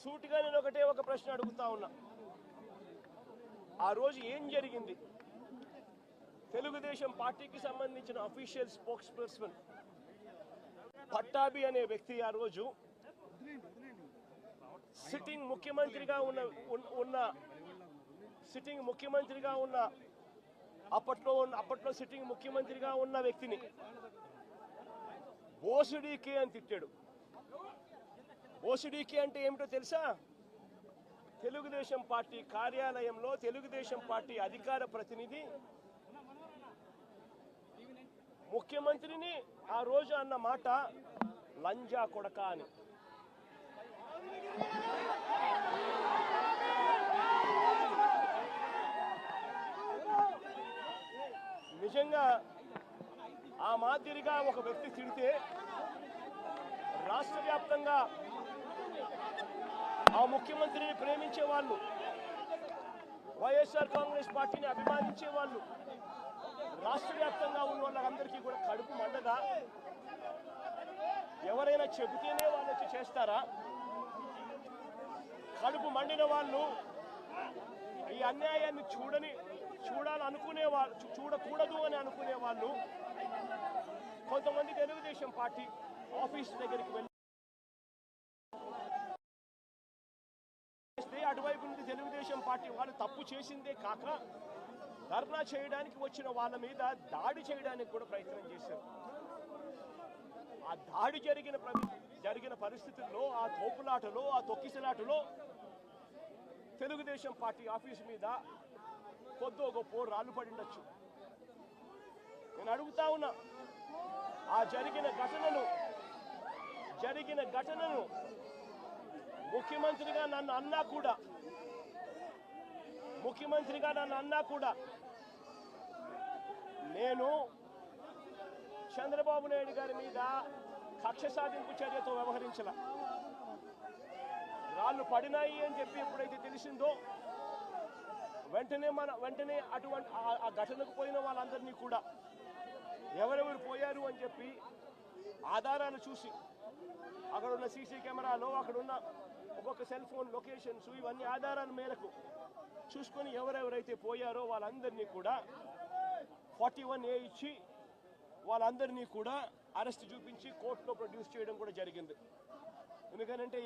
సూటిగా నేను ఒక ప్రశ్న అడుగుతా ఉన్నా. ఆ రోజు ఏం జరిగింది? తెలుగుదేశం పార్టీకి సంబంధించిన అఫీషియల్ స్పోక్స్ పర్సన్ పట్టాభి అనే వ్యక్తి ఆ రోజు సిట్టింగ్ ముఖ్యమంత్రిగా ఉన్న అప్పట్లో సిట్టింగ్ ముఖ్యమంత్రిగా ఉన్న వ్యక్తిని బోసుడీకే అని తిట్టాడు. బోసుడీకే అంటే ఏమిటో తెలుసా? తెలుగుదేశం పార్టీ కార్యాలయంలో తెలుగుదేశం పార్టీ అధికార ప్రతినిధి ముఖ్యమంత్రిని ఆ రోజు అన్న మాట లంజా కొడక అని. నిజంగా ఆ మాదిరిగా ఒక వ్యక్తి తిడితే రాష్ట్ర వ్యాప్తంగా ఆ ముఖ్యమంత్రిని ప్రేమించే వాళ్ళు, వైఎస్ఆర్ కాంగ్రెస్ పార్టీని అభిమానించే వాళ్ళు, రాష్ట్ర వ్యాప్తంగా ఉన్న వాళ్ళందరికీ కూడా కడుపు మండదా? ఎవరైనా చెబితేనే వాళ్ళు వచ్చి చేస్తారా? కడుపు మండిన వాళ్ళు ఈ అన్యాయాన్ని చూడాలనుకునే వాళ్ళు, చూడకూడదు అని అనుకునే వాళ్ళు కొంతమంది తెలుగుదేశం పార్టీ ఆఫీస్ దగ్గరికి వెళ్ళి అటువైపు నుండి తెలుగుదేశం పార్టీ వాళ్ళు తప్పు చేసిందే కాక ధర్నా చేయడానికి వచ్చిన వాళ్ళ మీద దాడి చేయడానికి కూడా ప్రయత్నం చేశారు. ఆ దాడి జరిగిన పరిస్థితుల్లో, ఆ తోపులాటలో, ఆ తొక్కిసలాటలో తెలుగుదేశం పార్టీ ఆఫీసు మీద కొద్దో గొప్ప రాళ్ళు పడిండొచ్చు. నేను అడుగుతా ఉన్నా, ఆ జరిగిన ఘటనను ముఖ్యమంత్రిగా నన్ను అన్నా కూడా నేను చంద్రబాబు నాయుడు గారి మీద కక్ష సాధింపు చర్యతో వ్యవహరించాల. రాళ్ళు పడినాయి అని చెప్పి ఎప్పుడైతే తెలిసిందో వెంటనే అటువంటి ఆ ఘటనకు పోయిన వాళ్ళందరినీ కూడా ఎవరెవరు పోయారు అని చెప్పి ఆధారాలు చూసి, అక్కడున్న సీసీ కెమెరాలో, అక్కడున్న ఒక్కొక్క సెల్ ఫోన్ లొకేషన్స్, ఇవన్నీ ఆధారాల మేరకు చూసుకొని ఎవరెవరైతే పోయారో వాళ్ళందరినీ కూడా 41A ఇచ్చి వాళ్ళందరినీ కూడా అరెస్ట్ చూపించి కోర్టులో ప్రొడ్యూస్ చేయడం కూడా జరిగింది. ఎందుకంటే